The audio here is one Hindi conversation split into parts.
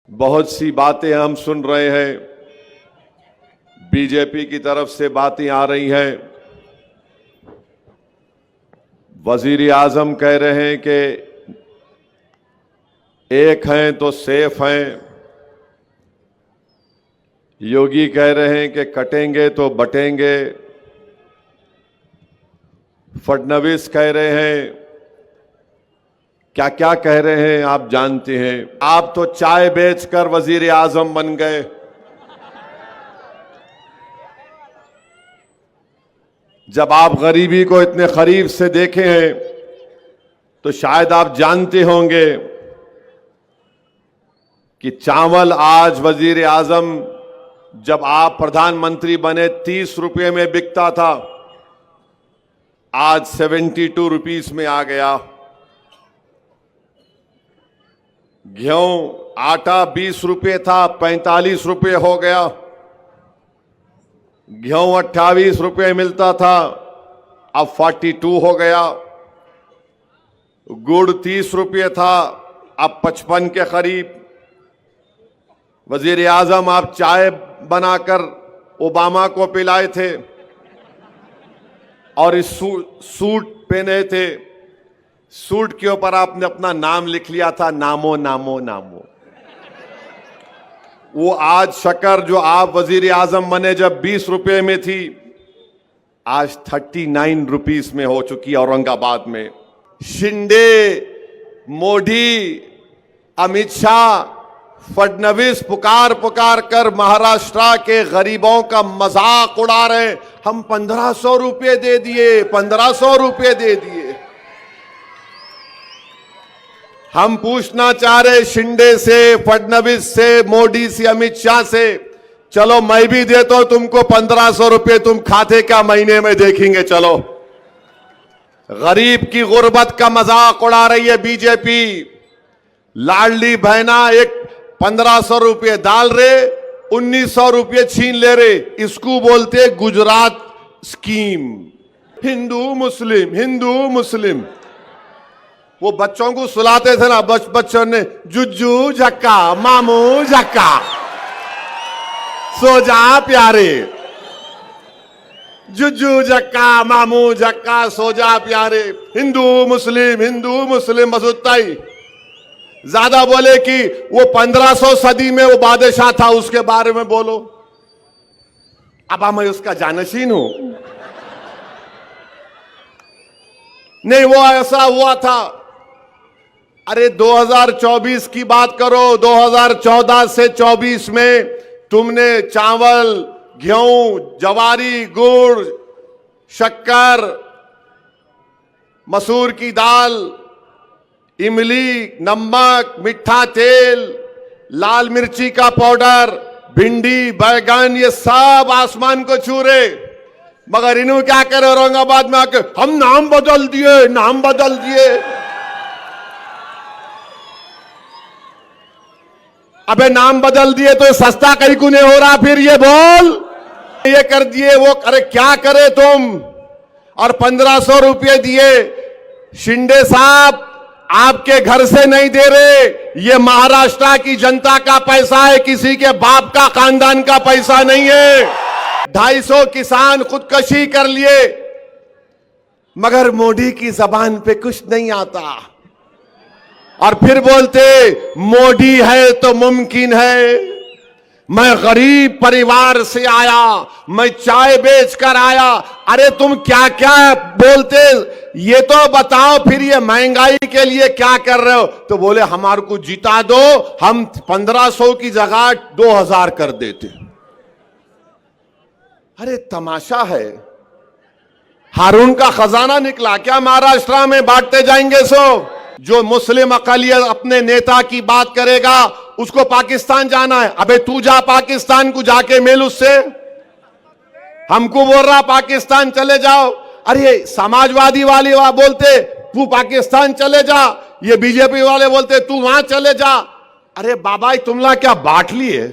बहुत सी बातें हम सुन रहे हैं, बीजेपी की तरफ से बातें आ रही हैं। वजीर आजम कह रहे हैं कि एक हैं तो सेफ हैं, योगी कह रहे हैं कि कटेंगे तो बटेंगे, फडणवीस कह रहे हैं, क्या क्या कह रहे हैं आप जानते हैं। आप तो चाय बेचकर वजीर आजम बन गए। जब आप गरीबी को इतने करीब से देखे हैं तो शायद आप जानते होंगे कि चावल आज वजीर आजम जब आप प्रधानमंत्री बने 30 रुपए में बिकता था, आज 72 रुपीस में आ गया। गेहूं आटा 20 रुपए था, 45 रुपए हो गया। गेहूं 28 रुपए मिलता था, अब 42 हो गया। गुड़ 30 रुपए था, अब 55 के करीब। वजीर आजम आप चाय बनाकर ओबामा को पिलाए थे और इस सूट पहने थे। सूट के ऊपर आपने अपना नाम लिख लिया था, नामो नामो नामो। वो आज शक्कर जो आप वजीर आजम बने जब 20 रुपए में थी, आज 39 रुपीस में हो चुकी है औरंगाबाद में। शिंदे, मोदी, अमित शाह, फडणवीस पुकार कर महाराष्ट्र के गरीबों का मजाक उड़ा रहे। हम 1500 रुपए दे दिए, 1500 रुपए दे दिए। हम पूछना चाह रहे शिंदे से, फडणवीस से, मोदी से, अमित शाह से, चलो मैं भी देता हूं तुमको 1500 रुपए, तुम खाते क्या महीने में देखेंगे। चलो, गरीब की गुर्बत का मजाक उड़ा रही है बीजेपी। लाडली बहना एक 1500 रुपए डाल रहे, 1900 रुपए छीन ले रहे। इसको बोलते गुजरात स्कीम। हिंदू मुस्लिम, हिंदू मुस्लिम। वो बच्चों को सुलाते थे ना, बच्चों ने जुज्जू झक्का, मामू झक्का, सो जा प्यारे। जुज्जू झक्का, मामू झक्का, सो जा प्यारे। हिंदू मुस्लिम, हिंदू मुस्लिम, बस उतना ही। ज्यादा बोले कि वो 1500 सदी में वो बादशाह था, उसके बारे में बोलो। अब मैं उसका जानशीन हूं। नहीं, वो ऐसा हुआ था। अरे 2024 की बात करो, 2014 से 24 में तुमने चावल, गेहूं, जवारी, गुड़, शक्कर, मसूर की दाल, इमली, नमक, मीठा तेल, लाल मिर्ची का पाउडर, भिंडी, बैगन, ये सब आसमान को छू रहे। मगर इन्हों क्या करे औरंगाबाद में आके, हम नाम बदल दिए, नाम बदल दिए। अबे नाम बदल दिए तो सस्ता कहीं को नहीं हो रहा, फिर ये बोल। ये कर दिए, वो करे, क्या करे तुम। और 1500 रुपये दिए। शिंदे साहब आपके घर से नहीं दे रहे, ये महाराष्ट्र की जनता का पैसा है, किसी के बाप का खानदान का पैसा नहीं है। 250 किसान खुदकशी कर लिए, मगर मोदी की जबान पे कुछ नहीं आता। और फिर बोलते मोदी है तो मुमकिन है। मैं गरीब परिवार से आया, मैं चाय बेचकर आया। अरे तुम क्या क्या बोलते, ये तो बताओ। फिर ये महंगाई के लिए क्या कर रहे हो? तो बोले हमारे को जिता दो, हम 1500 की जगह 2000 कर देते। अरे तमाशा है। हारून का खजाना निकला क्या महाराष्ट्र में? बांटते जाएंगे। सो जो मुस्लिम अकलियत अपने नेता की बात करेगा, उसको पाकिस्तान जाना है। अबे तू जा पाकिस्तान को, जाके मिल उससे। हमको बोल रहा पाकिस्तान चले जाओ। अरे समाजवादी वाले वहां बोलते तू पाकिस्तान चले जा, ये बीजेपी वाले बोलते तू वहां चले जा। अरे बाबा तुमला क्या बांट लिए?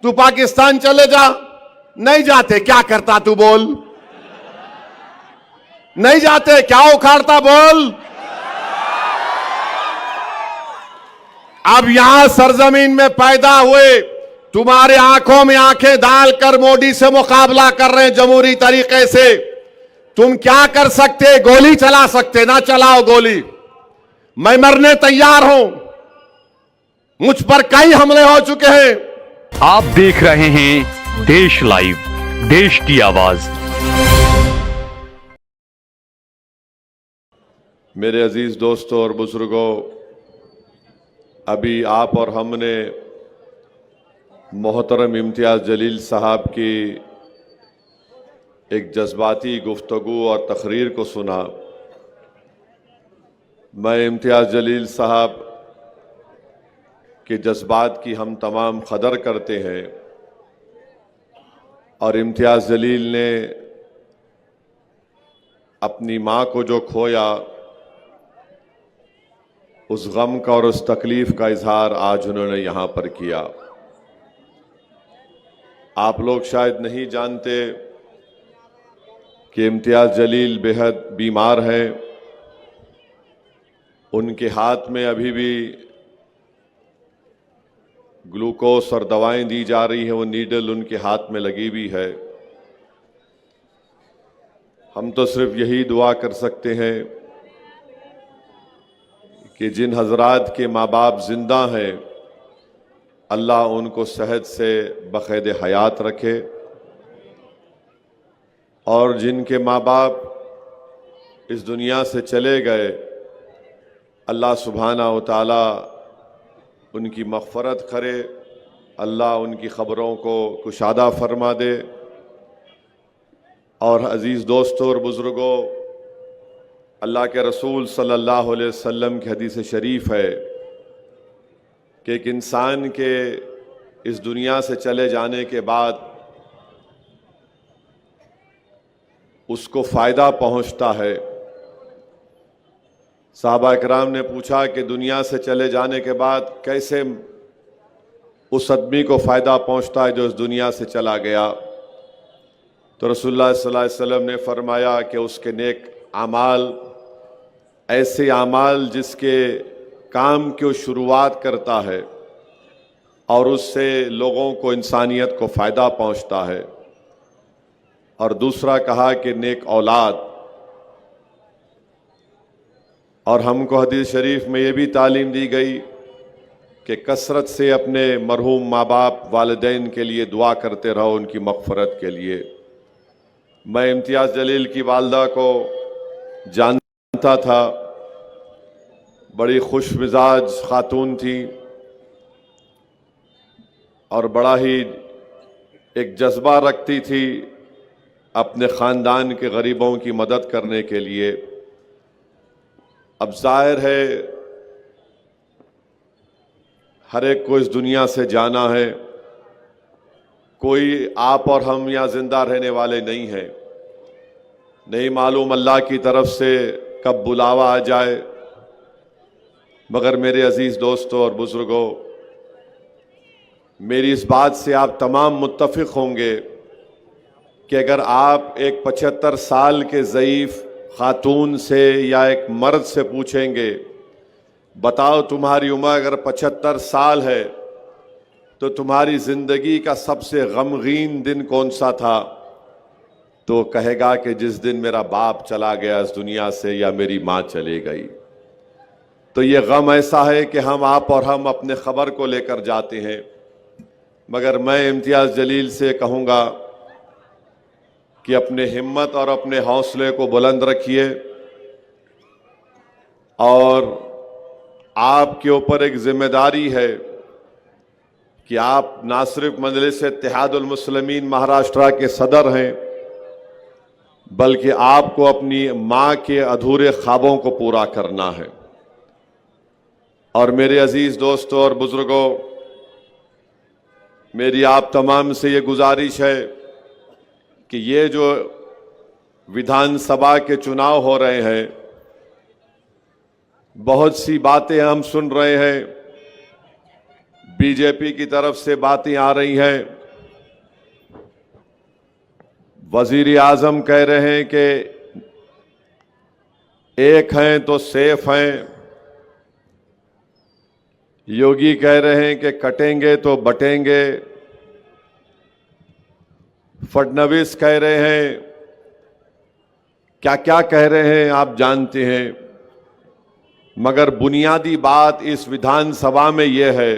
तू पाकिस्तान चले जा। नहीं जाते, क्या करता तू बोल? नहीं जाते, क्या उखाड़ता बोल? अब यहां सरजमीन में पैदा हुए, तुम्हारे आंखों में आंखें डालकर मोदी से मुकाबला कर रहे हैं जमहूरी तरीके से। तुम क्या कर सकते? गोली चला सकते, ना चलाओ गोली। मैं मरने तैयार हूं, मुझ पर कई हमले हो चुके हैं। आप देख रहे हैं देश लाइव, देश की आवाज। मेरे अजीज दोस्तों और बुजुर्गों, अभी आप और हमने मोहतरम इम्तियाज जलील साहब की एक जज्बाती गुफ्तगू और तकरीर को सुना। मैं इम्तियाज जलील साहब के जज्बात की हम तमाम कदर करते हैं और इम्तियाज जलील ने अपनी माँ को जो खोया, उस गम का और उस तकलीफ का इजहार आज उन्होंने यहाँ पर किया। आप लोग शायद नहीं जानते कि इम्तियाज जलील बेहद बीमार हैं। उनके हाथ में अभी भी ग्लूकोज और दवाएं दी जा रही हैं, वो नीडल उनके हाथ में लगी हुई है। हम तो सिर्फ यही दुआ कर सकते हैं कि जिन हजरात के माँ बाप जिंदा हैं, अल्लाह उनको सेहत से बखैद हयात रखे, और जिनके माँ बाप इस दुनिया से चले गए, अल्लाह सुब्हाना व तआला उनकी मग़फ़रत करे, अल्लाह उनकी ख़बरों को कुशादा फरमा दे। और अज़ीज़ दोस्तों और बुज़ुर्गों, अल्लाह के रसूल सल्लल्लाहु अलैहि वसल्लम की हदीस शरीफ है कि एक इंसान के इस दुनिया से चले जाने के बाद उसको फ़ायदा पहुंचता है। साहबा इकराम ने पूछा कि दुनिया से चले जाने के बाद कैसे उस आदमी को फ़ायदा पहुंचता है जो इस दुनिया से चला गया? तो रसूलुल्लाह सल्लल्लाहु अलैहि वसल्लम ने फरमाया कि उसके नेक आमाल, ऐसे आमाल जिसके काम की शुरुआत करता है और उससे लोगों को, इंसानियत को फ़ायदा पहुंचता है। और दूसरा कहा कि नेक औलाद। और हमको हदीस शरीफ में ये भी तालीम दी गई कि कसरत से अपने मरहूम माँ बाप, वालिदैन के लिए दुआ करते रहो, उनकी मग़फ़रत के लिए। मैं इम्तियाज़ जलील की वालदा को जानता था, बड़ी खुश मिजाज खातून थी और बड़ा ही एक जज्बा रखती थी अपने ख़ानदान के गरीबों की मदद करने के लिए। अब जाहिर है हर एक को इस दुनिया से जाना है, कोई आप और हम यहाँ जिंदा रहने वाले नहीं हैं। नहीं मालूम अल्लाह की तरफ से कब बुलावा आ जाए। मगर मेरे अजीज दोस्तों और बुजुर्गों, मेरी इस बात से आप तमाम मुत्तफिक होंगे कि अगर आप एक 75 साल के ज़ईफ़ खातून से या एक मर्द से पूछेंगे, बताओ तुम्हारी उम्र अगर 75 साल है तो तुम्हारी ज़िंदगी का सबसे गमगीन दिन कौन सा था, तो कहेगा कि जिस दिन मेरा बाप चला गया इस दुनिया से या मेरी माँ चली गई। तो ये गम ऐसा है कि हम, आप और हम अपने खबर को लेकर जाते हैं। मगर मैं इम्तियाज़ जलील से कहूँगा कि अपने हिम्मत और अपने हौसले को बुलंद रखिए और आपके ऊपर एक जिम्मेदारी है कि आप ना सिर्फ मजलिस इत्तेहादुल मुस्लिमीन महाराष्ट्र के सदर हैं, बल्कि आपको अपनी माँ के अधूरे ख्वाबों को पूरा करना है। और मेरे अजीज दोस्तों और बुजुर्गों, मेरी आप तमाम से ये गुजारिश है कि ये जो विधानसभा के चुनाव हो रहे हैं, बहुत सी बातें हम सुन रहे हैं, बीजेपी की तरफ से बातें आ रही हैं। वजीर आजम कह रहे हैं कि एक हैं तो सेफ हैं, योगी कह रहे हैं कि कटेंगे तो बटेंगे, फडणवीस कह रहे हैं, क्या क्या कह रहे हैं आप जानते हैं। मगर बुनियादी बात इस विधानसभा में यह है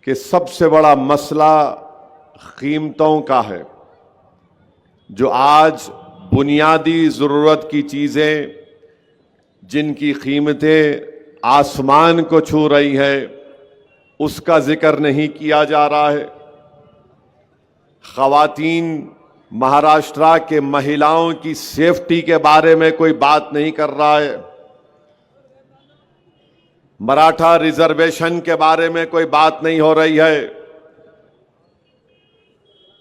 कि सबसे बड़ा मसला कीमतों का है। जो आज बुनियादी जरूरत की चीजें जिनकी कीमतें आसमान को छू रही है, उसका जिक्र नहीं किया जा रहा है। खवातीन महाराष्ट्र के महिलाओं की सेफ्टी के बारे में कोई बात नहीं कर रहा है। मराठा रिजर्वेशन के बारे में कोई बात नहीं हो रही है।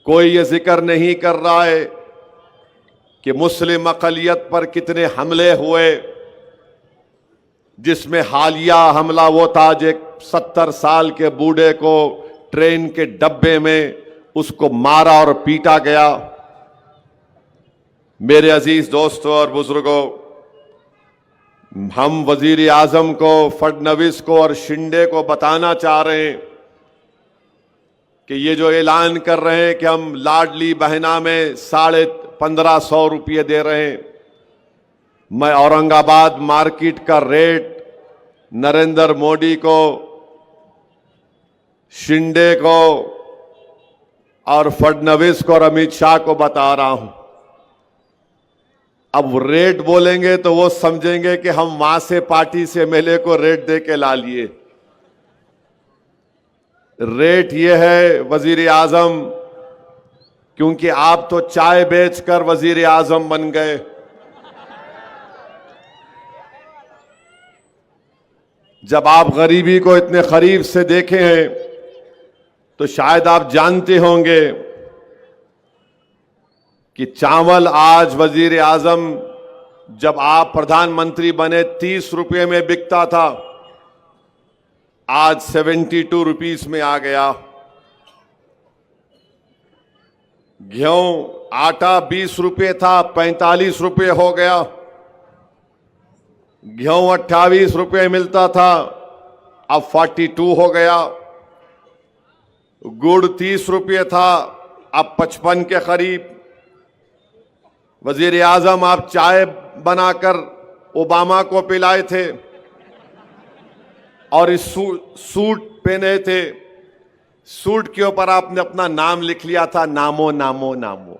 कोई ये जिक्र नहीं कर रहा है कि मुस्लिम अक़लियत पर कितने हमले हुए, जिसमें हालिया हमला वो था जो 70 साल के बूढ़े को ट्रेन के डब्बे में उसको मारा और पीटा गया। मेरे अजीज दोस्तों और बुजुर्गों, हम वजीर आजम को, फडणवीस को और शिंदे को बताना चाह रहे हैं कि ये जो ऐलान कर रहे हैं कि हम लाडली बहना में 1550 रुपये दे रहे हैं, मैं औरंगाबाद मार्केट का रेट नरेंद्र मोदी को, शिंदे को और फडणवीस को और अमित शाह को बता रहा हूं। अब रेट बोलेंगे तो वो समझेंगे कि हम वहां से पार्टी से एमएलए को रेट दे के ला लिए। रेट ये है वजीर आजम, क्योंकि आप तो चाय बेचकर वजीर आजम बन गए। जब आप गरीबी को इतने करीब से देखे हैं तो शायद आप जानते होंगे कि चावल आज वजीर आजम जब आप प्रधानमंत्री बने 30 रुपये में बिकता था, आज 72 रुपीस में आ गया। गेहूं आटा 20 रुपये था, 45 रुपये हो गया। गेहूं 28 रुपये मिलता था, अब 42 हो गया। गुड़ 30 रुपये था, अब 55 के करीब। वजीर आजम आप चाय बनाकर ओबामा को पिलाए थे और इस सूट पहने थे। सूट के ऊपर आपने अपना नाम लिख लिया था, नामो नामो नामो।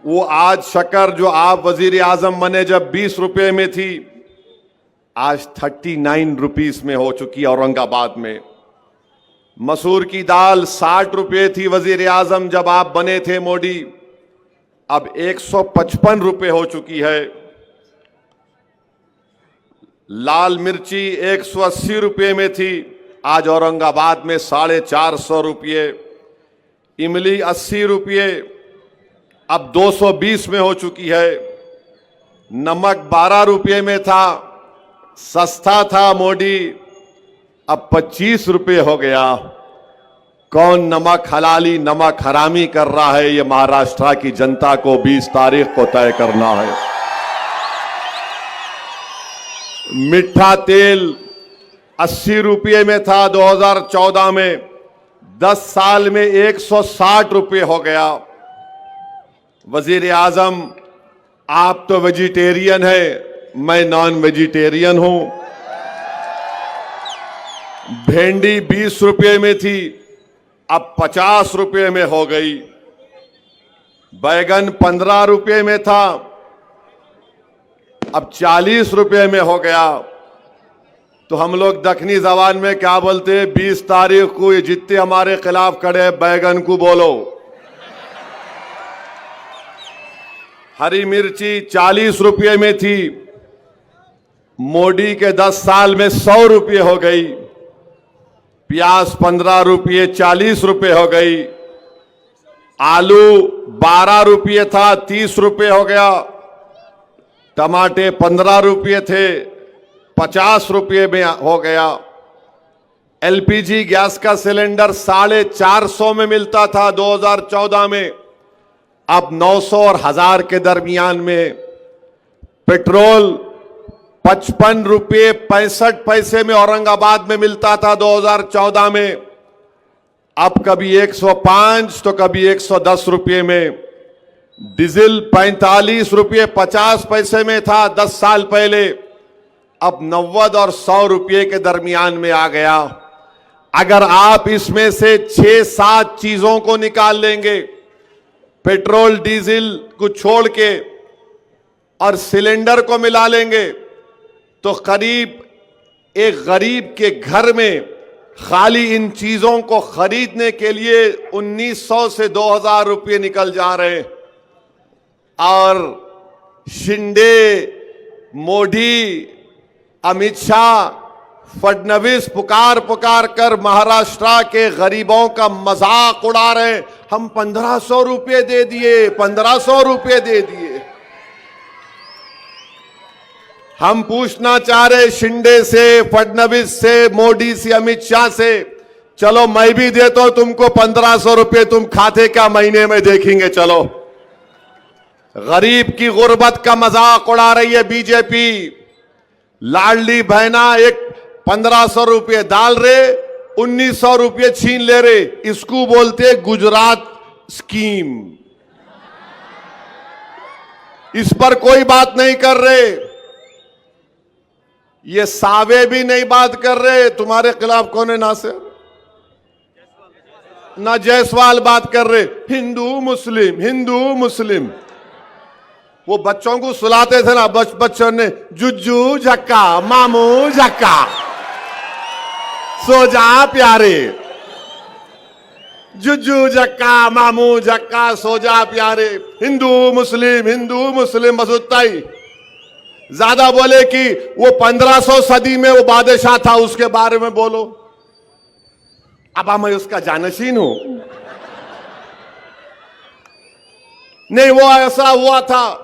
वो आज शक्कर जो आप वजीर आजम बने जब 20 रुपये में थी, आज 39 रुपीस में हो चुकी है औरंगाबाद में। मसूर की दाल 60 रुपये थी वजीर आजम जब आप बने थे मोदी, अब 155 रुपये हो चुकी है। लाल मिर्ची 180 रुपये में थी, आज औरंगाबाद में 450 रुपये। इमली 80 रुपये, अब 220 में हो चुकी है। नमक 12 रुपये में था, सस्ता था मोदी, अब 25 रुपये हो गया। कौन नमक हलाली नमक हरामी कर रहा है, ये महाराष्ट्र की जनता को 20 तारीख को तय करना है। मीठा तेल 80 रुपये में था 2014 में, 10 साल में 160 रुपये हो गया। वजीर आजम आप तो वेजिटेरियन है, मैं नॉन वेजिटेरियन हूं। भिंडी 20 रुपये में थी, अब 50 रुपये में हो गई। बैगन 15 रुपये में था, अब 40 रुपये में हो गया। तो हम लोग दक्षिणी जबान में क्या बोलते हैं, 20 तारीख को ये जितने हमारे खिलाफ खड़े बैगन को बोलो। हरी मिर्ची 40 रुपये में थी, मोदी के 10 साल में 100 रुपये हो गई। प्याज 15 रुपये 40 रुपये हो गई। आलू 12 रुपये था, 30 रुपये हो गया। टमाटे 15 रुपये थे, 50 रुपये में हो गया। एलपीजी गैस का सिलेंडर 450 में मिलता था 2014 में, अब 900 और 1000 के दरमियान में। पेट्रोल ₹55.65 में औरंगाबाद में मिलता था 2014 में, अब कभी 105 तो कभी 110 रुपये में। डीजल ₹45.50 में था 10 साल पहले, अब 90 और 100 रुपये के दरमियान में आ गया। अगर आप इसमें से 6-7 चीजों को निकाल लेंगे, पेट्रोल डीजल को छोड़ के, और सिलेंडर को मिला लेंगे, तो करीब एक गरीब के घर में खाली इन चीजों को खरीदने के लिए 1900 से 2000 रुपये निकल जा रहे हैं। और शिंदे, मोदी, अमित शाह, फडणवीस पुकार कर महाराष्ट्र के गरीबों का मजाक उड़ा रहे हैं। हम 1500 रुपये दे दिए, 1500 रुपये दे दिए। हम पूछना चाह रहे शिंदे से, फडणवीस से, मोदी से, अमित शाह से, चलो मैं भी देता हूं तुमको 1500 रुपये, तुम खाते क्या महीने में देखेंगे। चलो, गरीब की गुर्बत का मजाक उड़ा रही है बीजेपी। लाडली बहना एक 1500 रुपये डाल रहे, 1900 रुपये छीन ले रहे। इसको बोलते गुजरात स्कीम। इस पर कोई बात नहीं कर रहे। ये सावे भी नहीं बात कर रहे। तुम्हारे खिलाफ कौन है नासिर? ना जायसवाल बात कर रहे। हिंदू मुस्लिम, हिंदू मुस्लिम। वो बच्चों को सुलाते थे ना, बच्चों ने जुज्जू झक्का, मामू झक्का, सो जा प्यारे, जुज्जू झक्का, मामू झक्का, सो जा प्यारे। हिंदू मुस्लिम बस उतना ही। ज्यादा बोले कि वो 1500 सदी में वो बादशाह था, उसके बारे में बोलो। अब मैं उसका जानशीन हूं। नहीं, वो ऐसा हुआ था।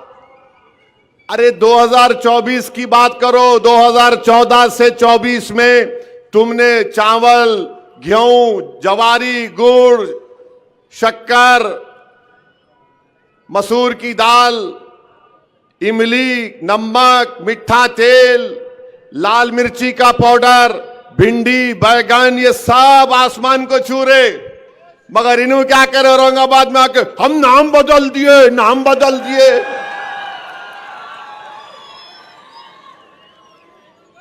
अरे 2024 की बात करो। 2014 से 24 में तुमने चावल, गेहूं, जवारी, गुड़, शक्कर, मसूर की दाल, इमली, नमक, मीठा तेल, लाल मिर्ची का पाउडर, भिंडी, बैगन, ये सब आसमान को छू रहे। मगर इन्हों क्या करे औरंगाबाद में आके, हम नाम बदल दिए, नाम बदल दिए।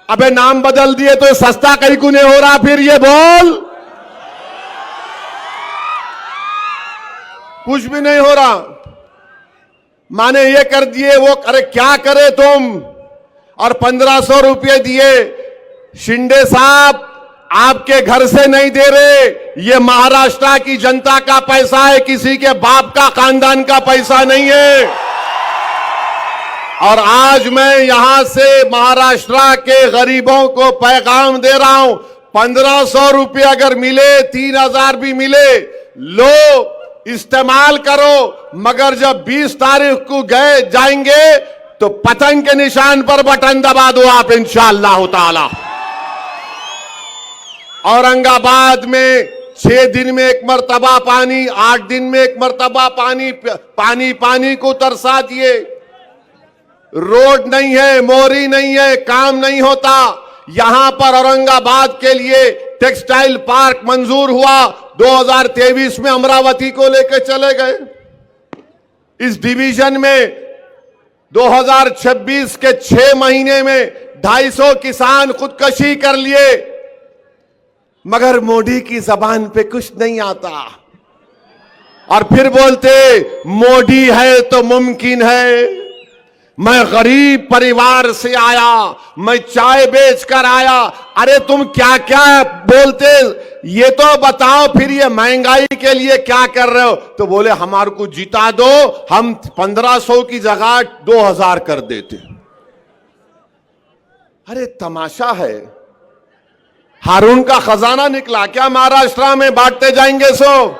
अबे नाम बदल दिए तो सस्ता कहीं को नहीं हो रहा, फिर ये बोल। कुछ भी नहीं हो रहा। माने ये कर दिए, वो अरे क्या करे तुम। और 1500 रुपये दिए। शिंदे साहब आपके घर से नहीं दे रहे, ये महाराष्ट्र की जनता का पैसा है, किसी के बाप का खानदान का पैसा नहीं है। और आज मैं यहां से महाराष्ट्र के गरीबों को पैगाम दे रहा हूं, 1500 रुपये अगर मिले, 3000 भी मिले, लो, इस्तेमाल करो। मगर जब 20 तारीख को गए जाएंगे तो पतंग के निशान पर बटन दबा दो आप, इंशाअल्लाह ताला। औरंगाबाद में 6 दिन में एक मर्तबा पानी, 8 दिन में एक मर्तबा पानी, पानी को तरसा दिए। रोड नहीं है, मोरी नहीं है, काम नहीं होता। यहां पर औरंगाबाद के लिए टेक्सटाइल पार्क मंजूर हुआ, 2023 में अमरावती को लेकर चले गए। इस डिवीजन में 2026 के 6 महीने में 250 किसान खुदकशी कर लिए। मगर मोदी की जबान पे कुछ नहीं आता। और फिर बोलते मोदी है तो मुमकिन है। मैं गरीब परिवार से आया, मैं चाय बेचकर आया। अरे तुम क्या क्या बोलते, ये तो बताओ। फिर ये महंगाई के लिए क्या कर रहे हो? तो बोले हमारे को जिता दो, हम 1500 की जगह 2000 कर देते। अरे तमाशा है। हारून का खजाना निकला क्या महाराष्ट्र में? बांटते जाएंगे सो।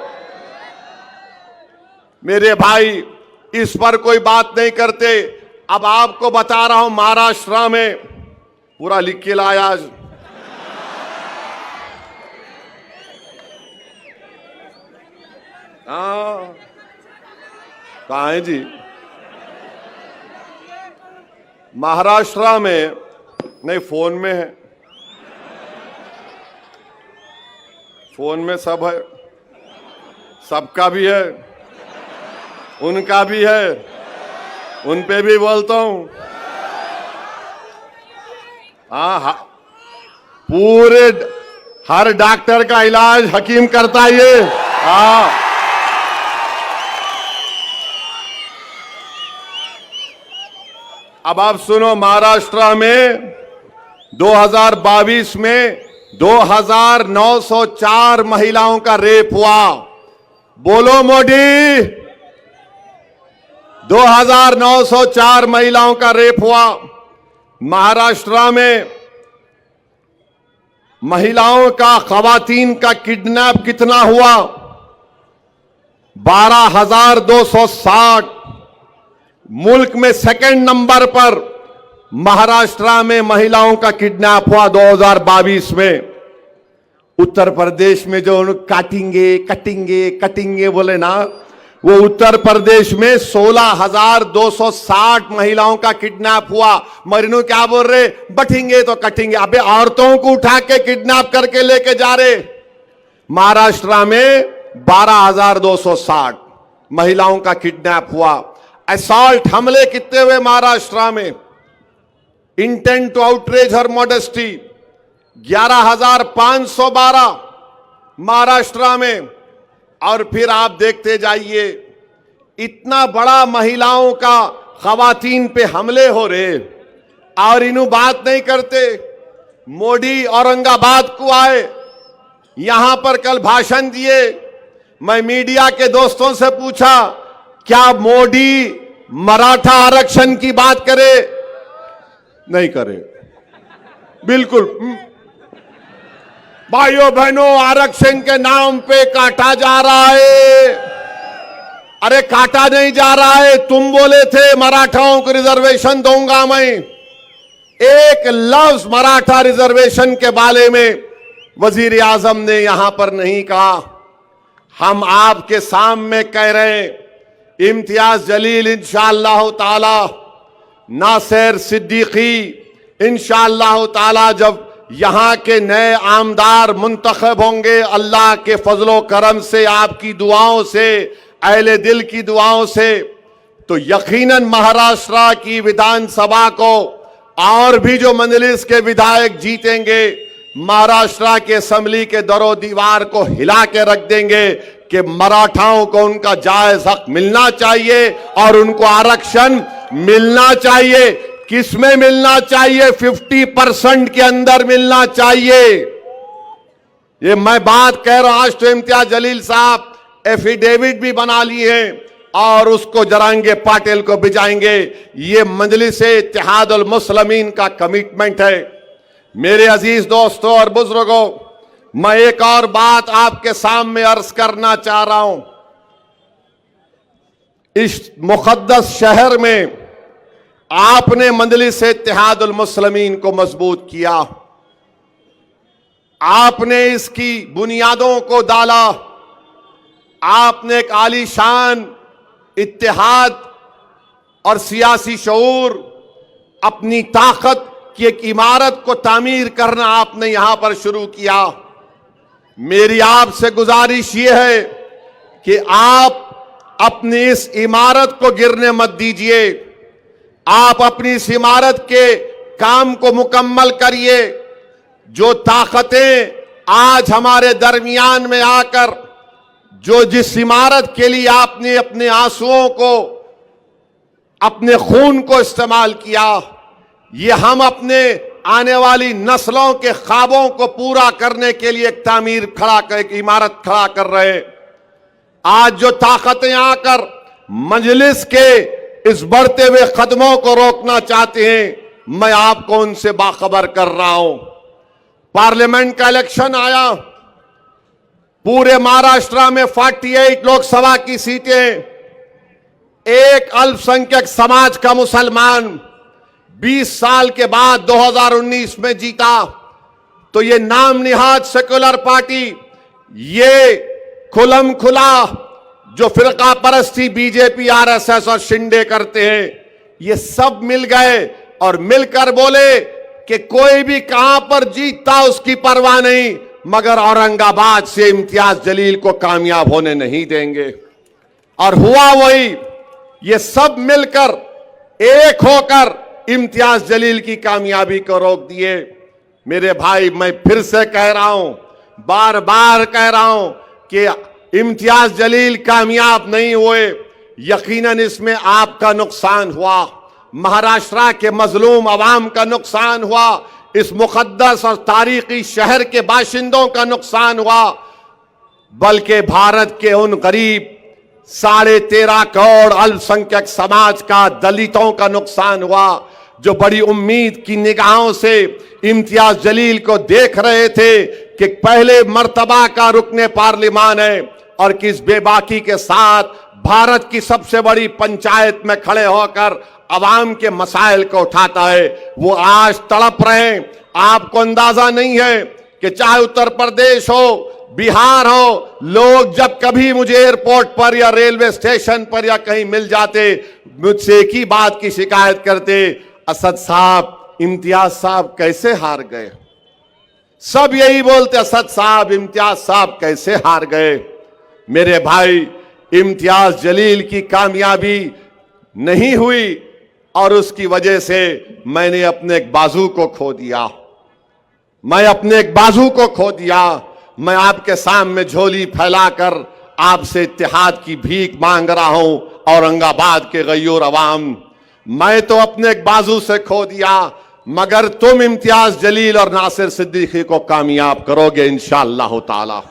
मेरे भाई इस पर कोई बात नहीं करते। अब आपको बता रहा हूं, महाराष्ट्र में पूरा लिख के लाया आज। कहां है जी? महाराष्ट्र में नहीं, फोन में है, फोन में सब है, सबका भी है, उनका भी है, उन पे भी बोलता हूं। हाँ, पूरे हर डॉक्टर का इलाज हकीम करता है ये। हाँ, अब आप सुनो, महाराष्ट्र में 2022 में 2904 महिलाओं का रेप हुआ। बोलो मोदी, 2904 महिलाओं का रेप हुआ। महाराष्ट्र में महिलाओं का, खवातीन का किडनैप कितना हुआ? 12,260। मुल्क में सेकंड नंबर पर महाराष्ट्र में महिलाओं का किडनैप हुआ 2022 में। उत्तर प्रदेश में जो काटेंगे कटेंगे कटेंगे बोले ना, वो उत्तर प्रदेश में 16,260 महिलाओं का किडनैप हुआ। मरीनू क्या बोल रहे? बटेंगे तो कटेंगे। अबे औरतों को उठा के किडनैप करके लेके जा रहे। महाराष्ट्र में 12,260 महिलाओं का किडनैप हुआ। असॉल्ट हमले कितने हुए महाराष्ट्र में? Intent to outrage her modesty 11,512 Maharashtra में। और फिर आप देखते जाइए, इतना बड़ा महिलाओं का, खवातीन पे हमले हो रहे और इन्हों बात नहीं करते। मोदी औरंगाबाद को आए, यहां पर कल भाषण दिए। मैं मीडिया के दोस्तों से पूछा, क्या मोदी मराठा आरक्षण की बात करे? नहीं करे, बिल्कुल। भाइयों बहनों, आरक्षण के नाम पे काटा जा रहा है। अरे काटा नहीं जा रहा है, तुम बोले थे मराठाओं को रिजर्वेशन दूंगा मैं। एक लफ्ज मराठा रिजर्वेशन के बारे में वजीर आजम ने यहां पर नहीं कहा। हम आपके सामने कह रहे हैं, इम्तियाज जलील इंशाअल्लाह ताला, नासिर सिद्दीकी इंशाअल्लाह ताला जब यहां के नए आमदार मुंतखब होंगे, अल्लाह के फजलो करम से, आपकी दुआओं से, अहले दिल की दुआओं से, तो यकीनन महाराष्ट्र की विधानसभा को और भी जो मजलिस के विधायक जीतेंगे, महाराष्ट्र के असेंबली के दरो दीवार को हिला के रख देंगे कि मराठाओं को उनका जायज हक मिलना चाहिए और उनको आरक्षण मिलना चाहिए। किसमें मिलना चाहिए? 50% के अंदर मिलना चाहिए। ये मैं बात कह रहा हूं। आज तो इम्तियाज जलील साहब एफिडेविट भी बना लिए हैं और उसको जरांगे पाटिल को भिजाएंगे। ये मजलिस इत्तेहादुल मुस्लिमीन का कमिटमेंट है। मेरे अजीज दोस्तों और बुजुर्गों, मैं एक और बात आपके सामने अर्ज करना चाह रहा हूं। इस मुकद्दस शहर में आपने मजलिस इत्तेहादुल मुस्लिमीन को मजबूत किया, आपने इसकी बुनियादों को डाला, आपने एक आलीशान इत्तेहाद और सियासी शऊर, अपनी ताकत की एक इमारत को तामीर करना आपने यहां पर शुरू किया। मेरी आपसे गुजारिश ये है कि आप अपनी इस इमारत को गिरने मत दीजिए। आप अपनी इस इमारत के काम को मुकम्मल करिए। जो ताकतें आज हमारे दरमियान में आकर, जो जिस इमारत के लिए आपने अपने आंसुओं को, अपने खून को इस्तेमाल किया, ये हम अपने आने वाली नस्लों के ख्वाबों को पूरा करने के लिए एक तामीर खड़ा कर, एक इमारत खड़ा कर रहे हैं। आज जो ताकतें आकर मजलिस के इस बढ़ते हुए कदमों को रोकना चाहते हैं, मैं आपको उनसे बाखबर कर रहा हूं। पार्लियामेंट का इलेक्शन आया, पूरे महाराष्ट्र में 48 लोकसभा की सीटें एक अल्पसंख्यक समाज का मुसलमान 20 साल के बाद 2019 में जीता। तो ये नाम निहाद सेकुलर पार्टी, ये खुलम खुला जो फिरका परस्ती बीजेपी, आरएसएस और शिंदे करते हैं, ये सब मिल गए और मिलकर बोले कि कोई भी कहां पर जीतता उसकी परवाह नहीं, मगर औरंगाबाद से इम्तियाज जलील को कामयाब होने नहीं देंगे। और हुआ वही, ये सब मिलकर एक होकर इम्तियाज जलील की कामयाबी को रोक दिए। मेरे भाई, मैं फिर से कह रहा हूं, बार बार कह रहा हूं कि इम्तियाज जलील कामयाब नहीं हुए। यकीनन इसमें आपका नुकसान हुआ, महाराष्ट्र के मजलूम अवाम का नुकसान हुआ, इस मुकद्दस और तारीखी शहर के बाशिंदों का नुकसान हुआ, बल्कि भारत के उन गरीब 13.5 करोड़ अल्पसंख्यक समाज का, दलितों का नुकसान हुआ, जो बड़ी उम्मीद की निगाहों से इम्तियाज जलील को देख रहे थे कि पहले मर्तबा का रुकने पार्लिमान है और किस बेबाकी के साथ भारत की सबसे बड़ी पंचायत में खड़े होकर अवाम के मसाइल को उठाता है। वो आज तड़प रहे हैं। आपको अंदाजा नहीं है कि चाहे उत्तर प्रदेश हो, बिहार हो, लोग जब कभी मुझे एयरपोर्ट पर या रेलवे स्टेशन पर या कहीं मिल जाते, मुझसे एक ही बात की शिकायत करते, असद साहब, इम्तियाज साहब कैसे हार गए। सब यही बोलते, असद साहब, इम्तियाज साहब कैसे हार गए। मेरे भाई, इम्तियाज जलील की कामयाबी नहीं हुई और उसकी वजह से मैंने अपने एक बाजू को खो दिया। मैं अपने एक बाजू को खो दिया। मैं आपके सामने झोली फैलाकर आपसे इत्तेहाद की भीख मांग रहा हूं, औरंगाबाद के गयूर अवाम। मैं तो अपने एक बाजू से खो दिया, मगर तुम इम्तियाज जलील और नासिर सिद्दीकी को कामयाब करोगे इंशाअल्लाह ताला।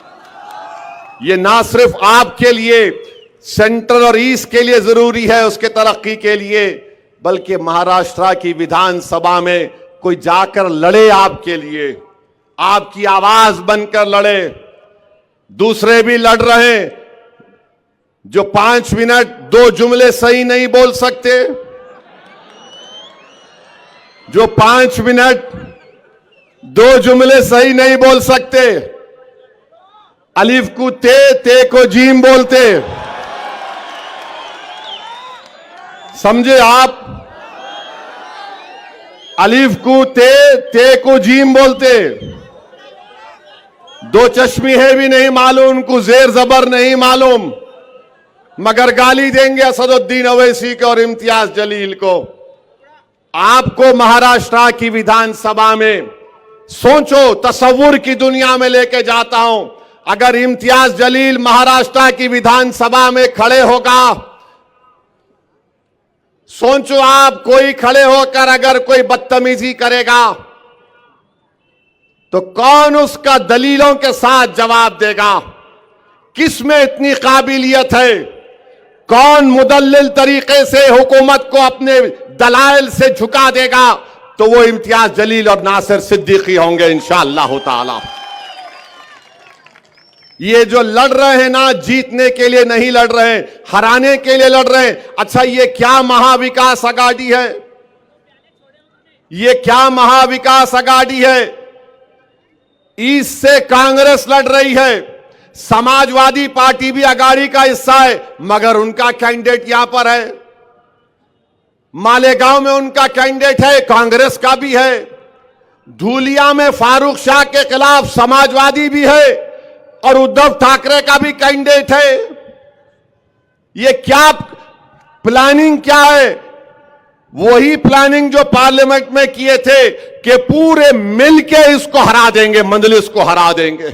ये ना सिर्फ आपके लिए, सेंट्रल और ईस्ट के लिए जरूरी है, उसके तरक्की के लिए, बल्कि महाराष्ट्र की विधानसभा में कोई जाकर लड़े आपके लिए, आपकी आवाज बनकर लड़े। दूसरे भी लड़ रहे हैं जो 5 मिनट 2 जुमले सही नहीं बोल सकते, जो 5 मिनट 2 जुमले सही नहीं बोल सकते, अलिफ को ते को जीम बोलते, समझे आप। अलिफ को ते को जीम बोलते। 2 चश्मी है भी नहीं मालूम, उनको जेर जबर नहीं मालूम, मगर गाली देंगे असदुद्दीन ओवैसी को और इम्तियाज जलील को। आपको महाराष्ट्र की विधानसभा में सोचो, तसव्वुर की दुनिया में लेके जाता हूं। अगर इम्तियाज जलील महाराष्ट्र की विधानसभा में खड़े होगा, सोचो आप, कोई खड़े होकर अगर कोई बदतमीजी करेगा तो कौन उसका दलीलों के साथ जवाब देगा। किस में इतनी काबिलियत है, कौन मुदल्लिल तरीके से हुकूमत को अपने दलाइल से झुका देगा, तो वो इम्तियाज जलील और नासिर सिद्दीकी होंगे इंशाअल्लाह ताला। ये जो लड़ रहे हैं ना, जीतने के लिए नहीं लड़ रहे हैं, हराने के लिए लड़ रहे हैं। अच्छा, ये क्या महाविकास अघाड़ी है, ये क्या महाविकास अघाड़ी है। ईस्ट से कांग्रेस लड़ रही है, समाजवादी पार्टी भी अघाड़ी का हिस्सा है, मगर उनका कैंडिडेट यहां पर है। मालेगांव में उनका कैंडिडेट है, कांग्रेस का भी है। धूलिया में फारूक शाह के खिलाफ समाजवादी भी है और उद्धव ठाकरे का भी कैंडिडेट है। ये क्या प्लानिंग क्या है? वही प्लानिंग जो पार्लियामेंट में किए थे कि पूरे मिलके इसको हरा देंगे, मंजलिस को हरा देंगे।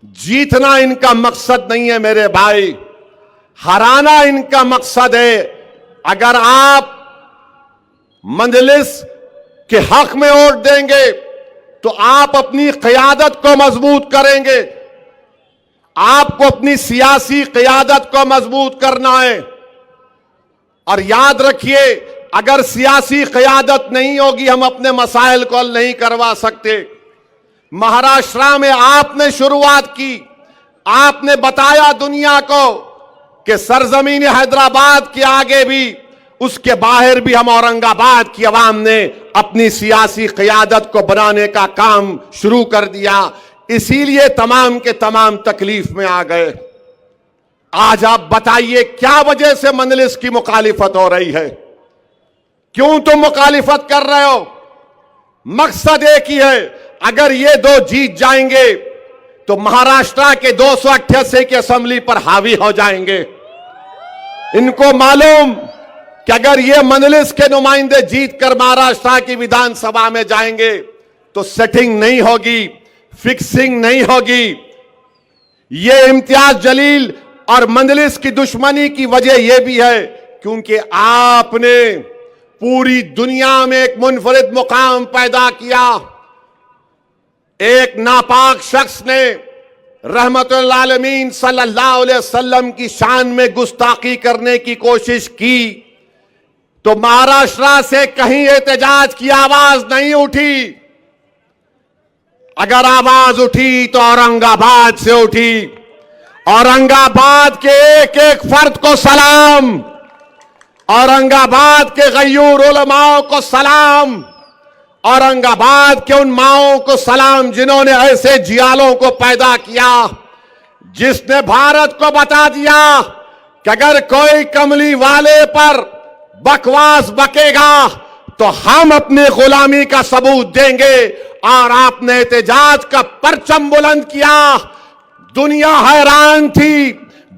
जीतना इनका मकसद नहीं है मेरे भाई, हराना इनका मकसद है। अगर आप मंजलिस के हक में वोट देंगे तो आप अपनी क़यादत को मजबूत करेंगे, आपको अपनी सियासी क़यादत को मजबूत करना है। और याद रखिए, अगर सियासी क़यादत नहीं होगी, हम अपने मसाइल को हल नहीं करवा सकते। महाराष्ट्र में आपने शुरुआत की, आपने बताया दुनिया को कि सरजमीन हैदराबाद के आगे भी, उसके बाहर भी हम औरंगाबाद की आवाम ने अपनी सियासी क़यादत को बनाने का काम शुरू कर दिया। इसीलिए तमाम के तमाम तकलीफ में आ गए। आज आप बताइए, क्या वजह से मंजलिस की मुखालिफत हो रही है? क्यों तुम मुखालिफत कर रहे हो? मकसद एक ही है, अगर ये दो जीत जाएंगे तो महाराष्ट्र के 288 की असेंबली पर हावी हो जाएंगे। इनको मालूम कि अगर ये मजलिस के नुमाइंदे जीत कर महाराष्ट्र की विधानसभा में जाएंगे तो सेटिंग नहीं होगी, फिक्सिंग नहीं होगी। ये इम्तियाज जलील और मजलिस की दुश्मनी की वजह यह भी है क्योंकि आपने पूरी दुनिया में एक मुनफरिद मुकाम पैदा किया। एक नापाक शख्स ने रहमतुल आलमीन सल्लल्लाहु अलैहि वसल्लम की शान में गुस्ताखी करने की कोशिश की तो महाराष्ट्र से कहीं एहतजाज की आवाज नहीं उठी। अगर आवाज उठी तो औरंगाबाद से उठी। औरंगाबाद के एक एक फर्द को सलाम, औरंगाबाद के गयूर उलमाओं को सलाम, औरंगाबाद के उन माओं को सलाम जिन्होंने ऐसे जियालों को पैदा किया, जिसने भारत को बता दिया कि अगर कोई कमली वाले पर बकवास बकेगा तो हम अपनी गुलामी का सबूत देंगे। और आपने एहतजाज का परचम बुलंद किया। दुनिया हैरान थी,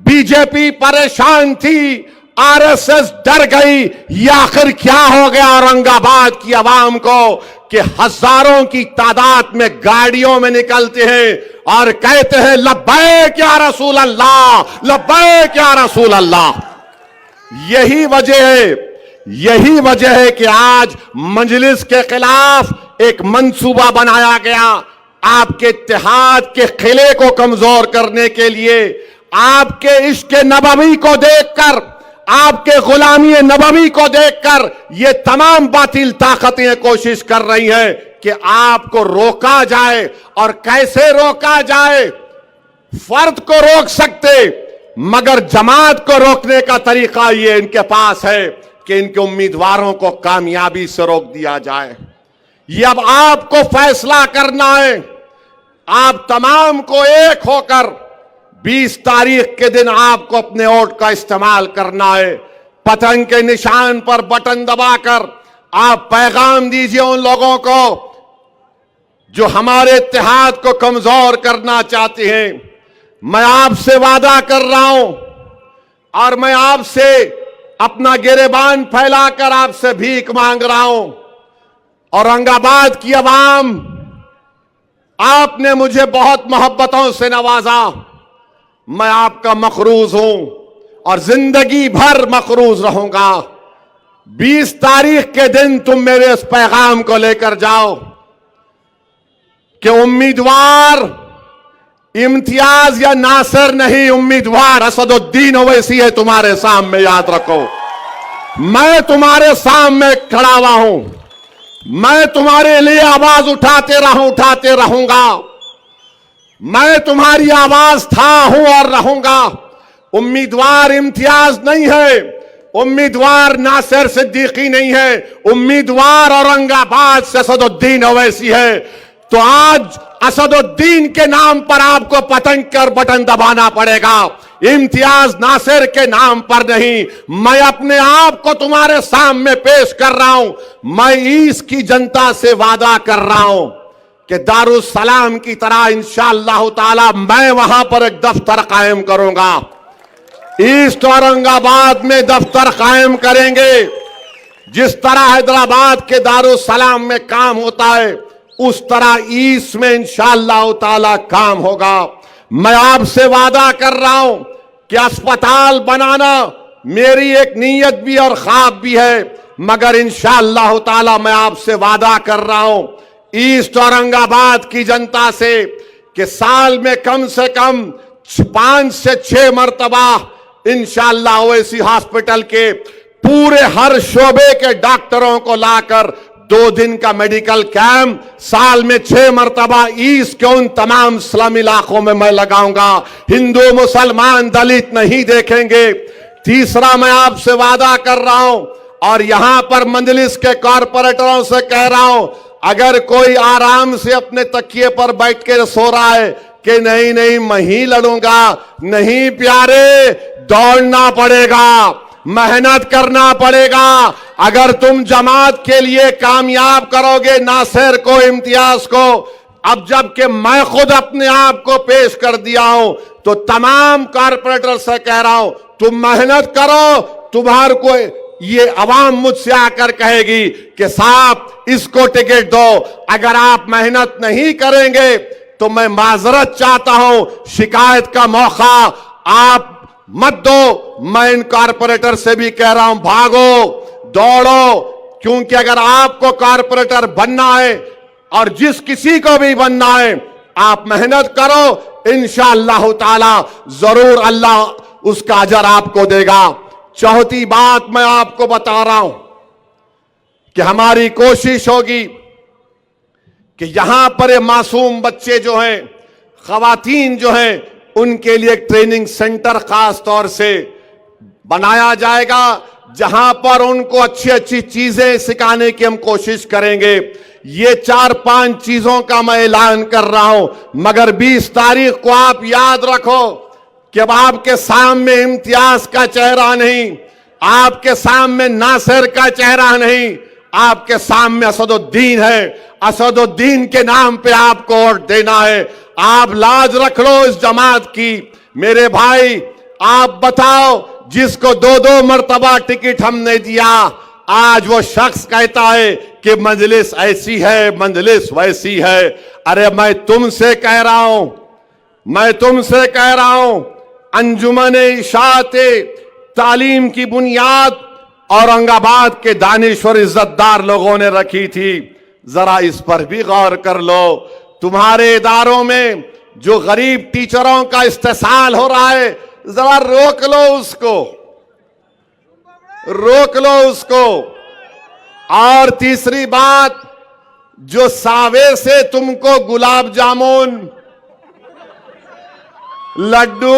बीजेपी परेशान थी, आरएसएस डर गई। ये आखिर क्या हो गया औरंगाबाद की आवाम को कि हजारों की तादाद में गाड़ियों में निकलते हैं और कहते हैं लब्बैक या रसूल अल्लाह, लब्बैक या रसूल अल्लाह। यही वजह है कि आज मजलिस के खिलाफ एक मंसूबा बनाया गया आपके इत्तेहाद के किले को कमजोर करने के लिए। आपके इश्क नबवी को देखकर, आपके गुलामी नबवी को देखकर ये तमाम बातिल ताकतें कोशिश कर रही हैं कि आपको रोका जाए। और कैसे रोका जाए? फर्द को रोक सकते, मगर जमात को रोकने का तरीका ये इनके पास है कि इनके उम्मीदवारों को कामयाबी से रोक दिया जाए। ये अब आपको फैसला करना है। आप तमाम को एक होकर 20 तारीख के दिन आपको अपने वोट का इस्तेमाल करना है। पतंग के निशान पर बटन दबाकर आप पैगाम दीजिए उन लोगों को जो हमारे इत्तेहाद को कमजोर करना चाहते हैं। मैं आपसे वादा कर रहा हूं और मैं आपसे अपना गिरेबान फैलाकर आपसे भीख मांग रहा हूं। औरंगाबाद की आवाम, आपने मुझे बहुत मोहब्बतों से नवाजा। मैं आपका मखरूज हूं और जिंदगी भर मखरूज रहूंगा। 20 तारीख के दिन तुम मेरे इस पैगाम को लेकर जाओ कि उम्मीदवार इम्तियाज या नासिर नहीं, उम्मीदवार असदुद्दीन ओवैसी है तुम्हारे सामने। याद रखो, मैं तुम्हारे सामने खड़ा हुआ हूं। मैं तुम्हारे लिए आवाज उठाते रहूंगा। मैं तुम्हारी आवाज था, हूं और रहूंगा। उम्मीदवार इम्तियाज नहीं है, उम्मीदवार नासिर सिद्दीकी नहीं है, उम्मीदवार औरंगाबाद से असदुद्दीन ओवैसी है। तो आज असदुद्दीन के नाम पर आपको पतंग कर बटन दबाना पड़ेगा, इम्तियाज नासिर के नाम पर नहीं। मैं अपने आप को तुम्हारे सामने पेश कर रहा हूं। मैं ईस्ट की जनता से वादा कर रहा हूं कि दारुस्सलाम की तरह इंशाअल्लाह ताला मैं वहां पर एक दफ्तर कायम करूंगा। ईस्ट औरंगाबाद में दफ्तर कायम करेंगे। जिस तरह हैदराबाद के दारुस्सलाम में काम होता है उस तरह ईस्ट में इंशाअल्लाह ताला काम होगा। मैं आपसे वादा कर रहा हूं कि अस्पताल बनाना मेरी एक नीयत भी और ख्वाब भी है, मगर इंशाअल्लाह ताला मैं आपसे वादा कर रहा हूं ईस्ट औरंगाबाद की जनता से कि साल में कम से कम 5 से 6 मरतबा इंशाअल्लाह ओवैसी हॉस्पिटल के पूरे हर शोबे के डॉक्टरों को लाकर 2 दिन का मेडिकल कैंप साल में 6 मरतबा ईस्ट के उन तमाम स्लम इलाकों में मैं लगाऊंगा। हिंदू मुसलमान दलित नहीं देखेंगे। तीसरा, मैं आपसे वादा कर रहा हूं और यहां पर मजलिस के कॉरपोरेटरों से कह रहा हूं, अगर कोई आराम से अपने तकिए पर बैठ के सो रहा है कि नहीं मैं ही लड़ूंगा, नहीं प्यारे, दौड़ना पड़ेगा, मेहनत करना पड़ेगा। अगर तुम जमात के लिए कामयाब करोगे नासिर को, इम्तियाज को, अब जबकि मैं खुद अपने आप को पेश कर दिया हूं, तो तमाम कारपोरेटर से कह रहा हूं, तुम मेहनत करो। तुम्हारे को ये अवाम मुझसे आकर कहेगी कि साहब इसको टिकट दो। अगर आप मेहनत नहीं करेंगे तो मैं माजरत चाहता हूं, शिकायत का मौका आप मत दो। मैं इन कारपोरेटर से भी कह रहा हूं, भागो, दौड़ो, क्योंकि अगर आपको कारपोरेटर बनना है और जिस किसी को भी बनना है, आप मेहनत करो, इंशाअल्लाह ताला जरूर अल्लाह उसका अजर आपको देगा। चौथी बात मैं आपको बता रहा हूं कि हमारी कोशिश होगी कि यहां पर ये मासूम बच्चे जो हैं, खवातीन जो हैं, उनके लिए एक ट्रेनिंग सेंटर खास तौर से बनाया जाएगा, जहां पर उनको अच्छी अच्छी चीजें सिखाने की हम कोशिश करेंगे। ये 4-5 चीजों का मैं ऐलान कर रहा हूं, मगर 20 तारीख को आप याद रखो कि अब आपके सामने इम्तियाज का चेहरा नहीं, आपके सामने नासिर का चेहरा नहीं, आपके सामने असदुद्दीन है। असदुद्दीन के नाम पे आपको वोट देना है। आप लाज रख लो इस जमात की। मेरे भाई, आप बताओ, जिसको 2-2 मर्तबा टिकट हमने दिया, आज वो शख्स कहता है कि मजलिस ऐसी है, मजलिस वैसी है। अरे मैं तुमसे कह रहा हूं, मैं तुमसे कह रहा हूं, अंजुमन इशाअत तालीम की बुनियाद औरंगाबाद के दानिश्वर इज्जतदार लोगों ने रखी थी। जरा इस पर भी गौर कर लो। तुम्हारे इदारों में जो गरीब टीचरों का इस्तेसाल हो रहा है, जरा रोक लो उसको, रोक लो उसको। और तीसरी बात, जो सावे से तुमको गुलाब जामुन, लड्डू,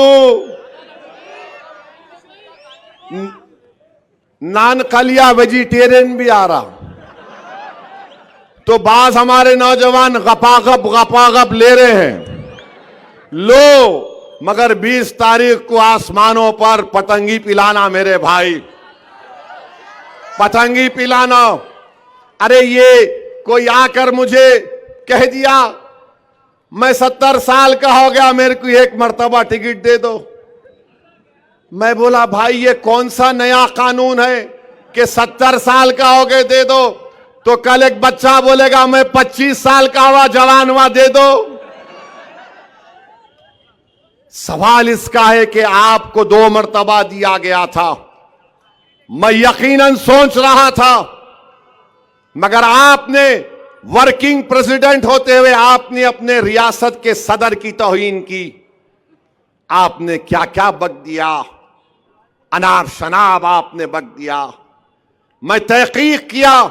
नान खलिया वेजिटेरियन भी आ रहा, तो बाज हमारे नौजवान गपागप ले रहे हैं। लो, मगर 20 तारीख को आसमानों पर पतंगी पिलाना मेरे भाई, पतंगी पिलाना। अरे ये कोई आकर मुझे कह दिया मैं 70 साल का हो गया, मेरे को 1 मर्तबा टिकट दे दो। मैं बोला भाई ये कौन सा नया कानून है कि 70 साल का हो गए दे दो? तो कल एक बच्चा बोलेगा मैं 25 साल का हुआ, जवान हुआ, दे दो। सवाल इसका है कि आपको 2 मर्तबा दिया गया था। मैं यकीनन सोच रहा था, मगर आपने वर्किंग प्रेसिडेंट होते हुए आपने अपने रियासत के सदर की तौहीन की। आपने क्या क्या बक दिया, अनाब शनाब आपने बक दिया। मैं तहकीक किया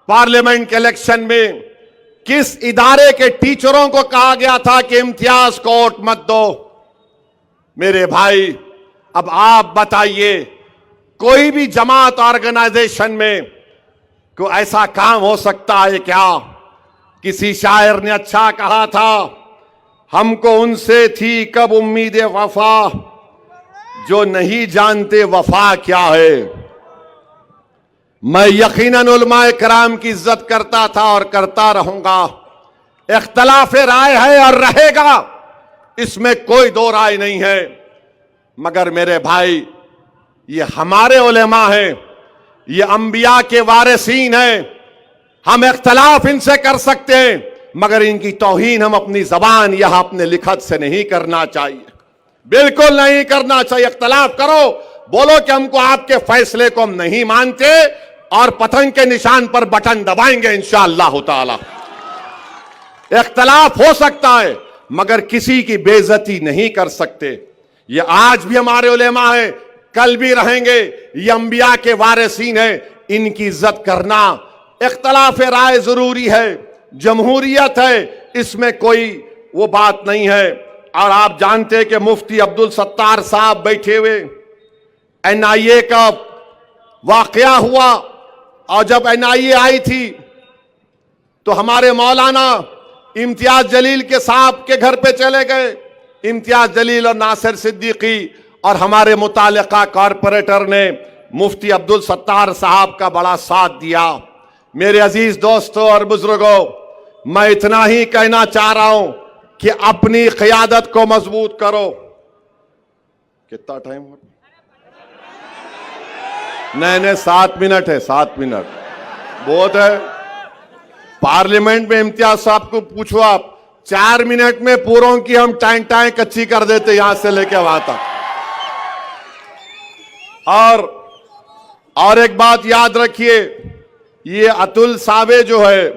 पार्लियामेंट के इलेक्शन में किस इदारे के टीचरों को कहा गया था कि इम्तियाज को वोट मत दो। मेरे भाई, अब आप बताइए, कोई भी जमात ऑर्गेनाइजेशन में को ऐसा काम हो सकता है क्या? किसी शायर ने अच्छा कहा था, हमको उनसे थी कब उम्मीद वफा, जो नहीं जानते वफा क्या है। मैं यकीनन उलमाए कराम की इज्जत करता था और करता रहूंगा। इख्तलाफ राय है और रहेगा, इसमें कोई 2 राय नहीं है। मगर मेरे भाई, ये हमारे उलेमा हैं, ये अंबिया के वारिसीन हैं। हम इख्तलाफ इनसे कर सकते हैं, मगर इनकी तौहीन हम अपनी जबान या अपने लिखत से नहीं करना चाहिए, बिल्कुल नहीं करना चाहिए। इख्तलाफ करो, बोलो कि हमको आपके फैसले को हम नहीं मानते और पतंग के निशान पर बटन दबाएंगे इंशाअल्लाह ताला। इख्तलाफ हो सकता है, मगर किसी की बेइज्जती नहीं कर सकते। ये आज भी हमारे उलेमा है, कल भी रहेंगे। ये अंबिया के वारिसीन हैं, इनकी इज्जत करना। इख्तलाफ राय जरूरी है, जमहूरियत है, इसमें कोई वो बात नहीं है। और आप जानते हैं कि मुफ्ती अब्दुल सत्तार साहब बैठे हुए, NIA का वाकया हुआ, और जब NIA आई थी तो हमारे मौलाना इम्तियाज जलील के साहब के घर पे चले गए। इम्तियाज जलील और नासिर सिद्दीकी और हमारे मुतालिका कॉरपोरेटर ने मुफ्ती अब्दुल सत्तार साहब का बड़ा साथ दिया। मेरे अजीज दोस्तों और बुजुर्गों, मैं इतना ही कहना चाह रहा हूं कि अपनी क़यादत को मजबूत करो। कितना टाइम हो? नहीं, 7 मिनट है, 7 मिनट बहुत है। पार्लियामेंट में इम्तियाज साहब को पूछो आप, 4 मिनट में पूरों की हम टाइम कच्ची कर देते यहां से लेके वहां तक। और एक बात याद रखिए, ये अतुल सावे जो है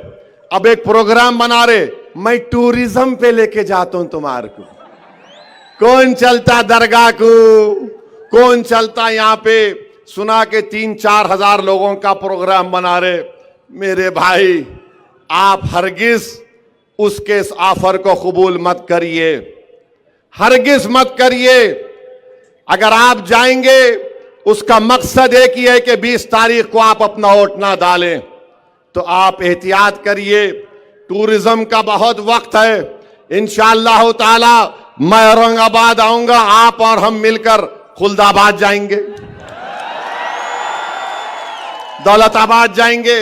अब एक प्रोग्राम बना रहे, मैं टूरिज्म पे लेके जाता हूं तुम्हारे को। कौन चलता दरगाह को, कौन चलता यहां पे, सुना के 3-4 हजार लोगों का प्रोग्राम बना रहे। मेरे भाई, आप हरगिज उसके इस ऑफर को कबूल मत करिए, हरगिज मत करिए। अगर आप जाएंगे, उसका मकसद एक ही है कि 20 तारीख को आप अपना वोट ना डालें, तो आप एहतियात करिए। टूरिज्म का बहुत वक्त है। इंशाअल्लाह ताला मैं औरंगाबाद आऊंगा, आप और हम मिलकर खुलदाबाद जाएंगे, दौलताबाद जाएंगे,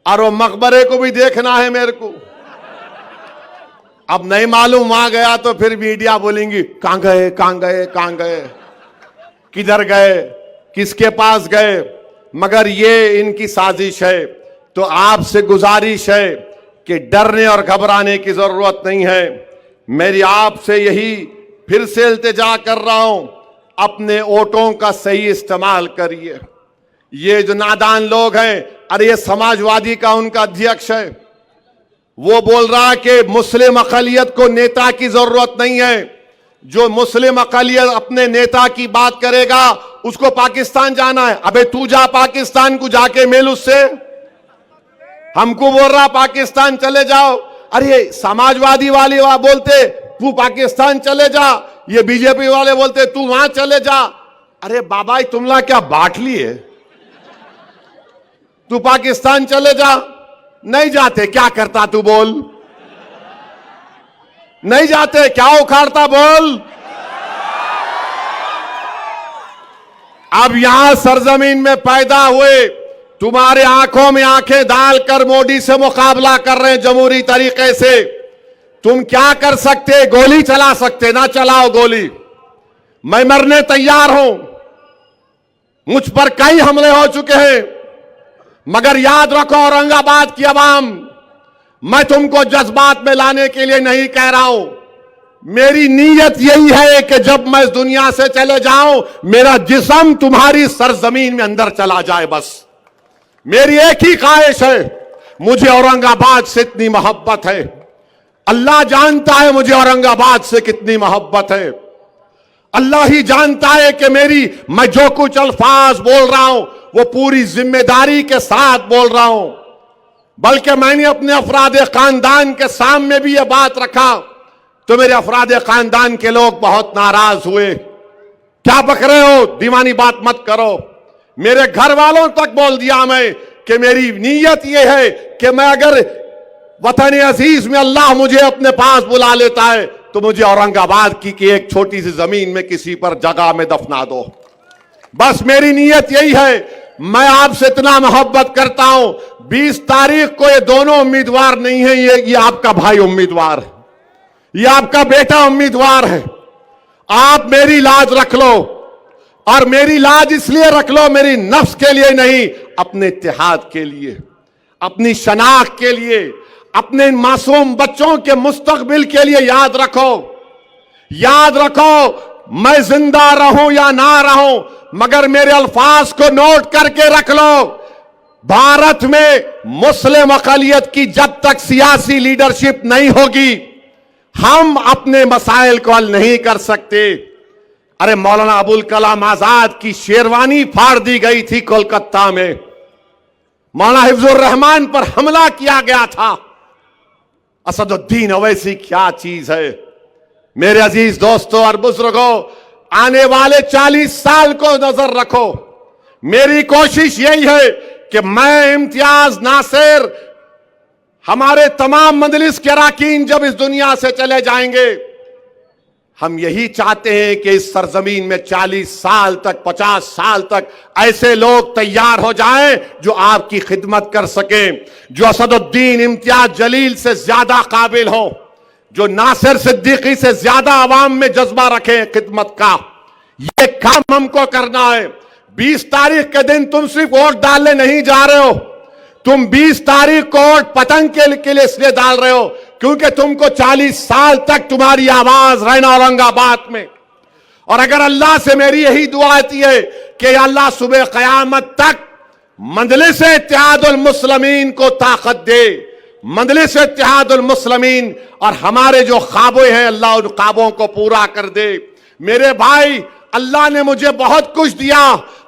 और वो मकबरे को भी देखना है मेरे को। अब नहीं मालूम, वहां गया तो फिर मीडिया बोलेंगी कहां गए, कहां गए, कहां गए, किधर गए, किसके पास गए। मगर ये इनकी साजिश है। तो आपसे गुजारिश है कि डरने और घबराने की जरूरत नहीं है। मेरी आपसे यही फिर से इल्तिजा कर रहा हूं, अपने वोटों का सही इस्तेमाल करिए। ये जो नादान लोग हैं, अरे ये समाजवादी का उनका अध्यक्ष है, वो बोल रहा कि मुस्लिम अक़लियत को नेता की जरूरत नहीं है। जो मुस्लिम अक़लियत अपने नेता की बात करेगा, उसको पाकिस्तान जाना है। अबे तू जा पाकिस्तान को, जाके मिल उससे। हमको बोल रहा पाकिस्तान चले जाओ। अरे समाजवादी वाले बोलते तू पाकिस्तान चले जा, ये बीजेपी वाले बोलते तू वहां चले जा। अरे बाबा, तुमला क्या बांट लिए? तू पाकिस्तान चले जा। नहीं जाते, क्या करता तू बोल? नहीं जाते, क्या उखाड़ता बोल? अब यहां सरजमीन में पैदा हुए, तुम्हारे आंखों में आंखें डालकर मोदी से मुकाबला कर रहे हैं जमहूरी तरीके से। तुम क्या कर सकते? गोली चला सकते, ना चलाओ गोली। मैं मरने तैयार हूं, मुझ पर कई हमले हो चुके हैं, मगर याद रखो औरंगाबाद की आवाम, मैं तुमको जज्बात में लाने के लिए नहीं कह रहा हूं। मेरी नीयत यही है कि जब मैं इस दुनिया से चले जाऊं, मेरा जिस्म तुम्हारी सरजमीन में अंदर चला जाए। बस मेरी एक ही ख्वाहिश है। मुझे औरंगाबाद से इतनी मोहब्बत है, अल्लाह जानता है मुझे औरंगाबाद से कितनी मोहब्बत है। अल्लाह ही जानता है कि मैं जो कुछ अल्फाज बोल रहा हूं, वो पूरी जिम्मेदारी के साथ बोल रहा हूं। बल्कि मैंने अपने अफराद खानदान के सामने भी यह बात रखा, तो मेरे अफराद खानदान के लोग बहुत नाराज हुए। क्या बक रहे हो, दीवानी बात मत करो। मेरे घर वालों तक बोल दिया मैं कि मेरी नीयत यह है कि मैं अगर वतन अजीज में अल्लाह मुझे अपने पास बुला लेता है, तो मुझे औरंगाबाद की एक छोटी सी जमीन में किसी पर जगह में दफना दो। बस मेरी नीयत यही है। मैं आपसे इतना मोहब्बत करता हूं। 20 तारीख को ये दोनों उम्मीदवार नहीं है, ये आपका भाई उम्मीदवार है, ये आपका बेटा उम्मीदवार है। आप मेरी लाज रख लो, और मेरी लाज इसलिए रख लो, मेरी नफ्स के लिए नहीं, अपने इत्तेहाद के लिए, अपनी शनाख्त के लिए, अपने मासूम बच्चों के मुस्तकबिल के लिए। याद रखो, याद रखो, मैं जिंदा रहूं या ना रहूं, मगर मेरे अल्फाज को नोट करके रख लो। भारत में मुस्लिम अक़लियत की जब तक सियासी लीडरशिप नहीं होगी, हम अपने मसाइल को हल नहीं कर सकते। अरे मौलाना अबुल कलाम आजाद की शेरवानी फाड़ दी गई थी कोलकाता में, मौलाना हिफ्जुर रहमान पर हमला किया गया था। असदुद्दीन अवैसी क्या चीज है। मेरे अजीज दोस्तों और बुजुर्गों, आने वाले 40 साल को नजर रखो। मेरी कोशिश यही है कि मैं, इम्तियाज, नासिर, हमारे तमाम मजलिस के अरकान जब इस दुनिया से चले जाएंगे, हम यही चाहते हैं कि इस सरजमीन में 40 साल तक, 50 साल तक ऐसे लोग तैयार हो जाएं जो आपकी खिदमत कर सकें, जो असदुद्दीन इम्तियाज जलील से ज्यादा काबिल हो, जो नासिर सिद्दीकी से ज्यादा आवाम में जज्बा रखें खिदमत का। ये काम हमको करना है। 20 तारीख के दिन तुम सिर्फ वोट डालने नहीं जा रहे हो, तुम 20 तारीख को वोट पतंग के लिए इसलिए डाल रहे हो क्योंकि तुमको 40 साल तक तुम्हारी आवाज रहना औरंगाबाद में। और अगर अल्लाह से मेरी यही दुआ आती है कि अल्लाह सुबह क़यामत तक मजलिस इत्तेहादुल मुस्लिमीन को ताकत दे, मजलिस इत्तेहादुल मुस्लिमीन, और हमारे जो ख्वाबें हैं अल्लाह उन ख्वाबों को पूरा कर दे। मेरे भाई, अल्लाह ने मुझे बहुत कुछ दिया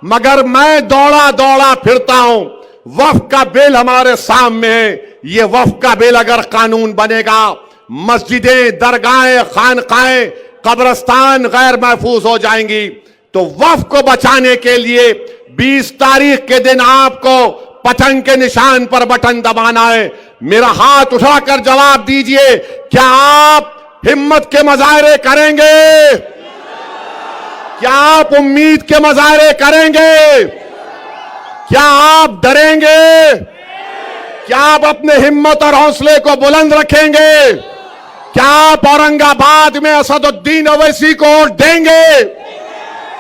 मगर मैं दौड़ा दौड़ा फिरता हूं। वक्फ का बिल हमारे सामने है। ये वक्फ का बिल अगर कानून बनेगा, मस्जिदें, दरगाहें, खानकाहें, कब्रस्तान गैर महफूज हो जाएंगी। तो वक्फ को बचाने के लिए 20 तारीख के दिन आपको पतंग के निशान पर बटन दबाना है। मेरा हाथ उठाकर जवाब दीजिए, क्या आप हिम्मत के मुजाहरे करेंगे? क्या आप उम्मीद के मुजाहरे करेंगे? क्या आप डरेंगे? क्या आप अपने हिम्मत और हौसले को बुलंद रखेंगे? क्या आप औरंगाबाद में असदुद्दीन ओवैसी को वोट देंगे?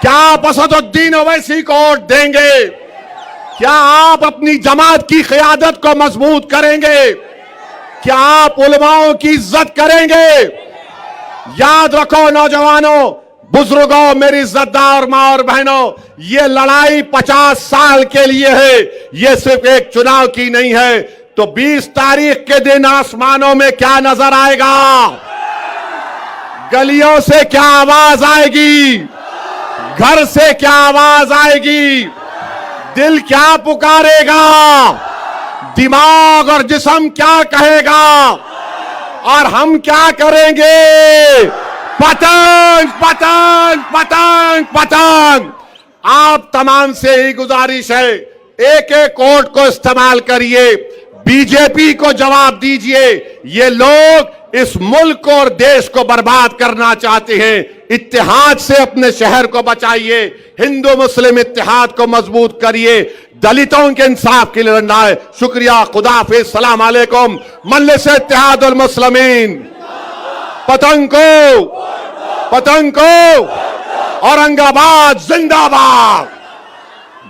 क्या आप असदुद्दीन ओवैसी को वोट देंगे? क्या आप अपनी जमात की क़यादत को मजबूत करेंगे? क्या आप उलमाओं की इज्जत करेंगे? याद रखो नौजवानों, बुजुर्गों, मेरी इज्जतदार मां और बहनों, ये लड़ाई 50 साल के लिए है, ये सिर्फ एक चुनाव की नहीं है। तो 20 तारीख के दिन आसमानों में क्या नजर आएगा? गलियों से क्या आवाज आएगी? घर से क्या आवाज आएगी? दिल क्या पुकारेगा? दिमाग और जिस्म क्या कहेगा? और हम क्या करेंगे? पतंग पतंग पतंग पतंग। आप तमाम से ही गुजारिश है, एक एक वोट को इस्तेमाल करिए, बीजेपी को जवाब दीजिए। ये लोग इस मुल्क और देश को बर्बाद करना चाहते हैं। इत्तेहाद से अपने शहर को बचाइए, हिंदू मुस्लिम इत्तेहाद को मजबूत करिए, दलितों के इंसाफ के लिए लड़ना है। शुक्रिया, खुदा हाफिज, सलाम अलैकुम। मजलिस इत्तेहादुल मुस्लिमीन, पतंग को औरंगाबाद जिंदाबाद।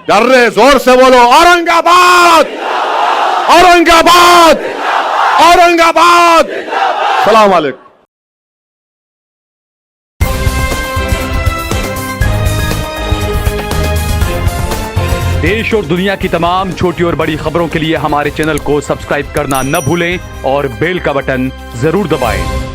डर रहे, जोर से बोलो, औरंगाबाद औरंगाबाद औरंगाबाद। सलाम अलैकुम। देश और दुनिया की तमाम छोटी और बड़ी खबरों के लिए हमारे चैनल को सब्सक्राइब करना न भूलें और बेल का बटन जरूर दबाएं।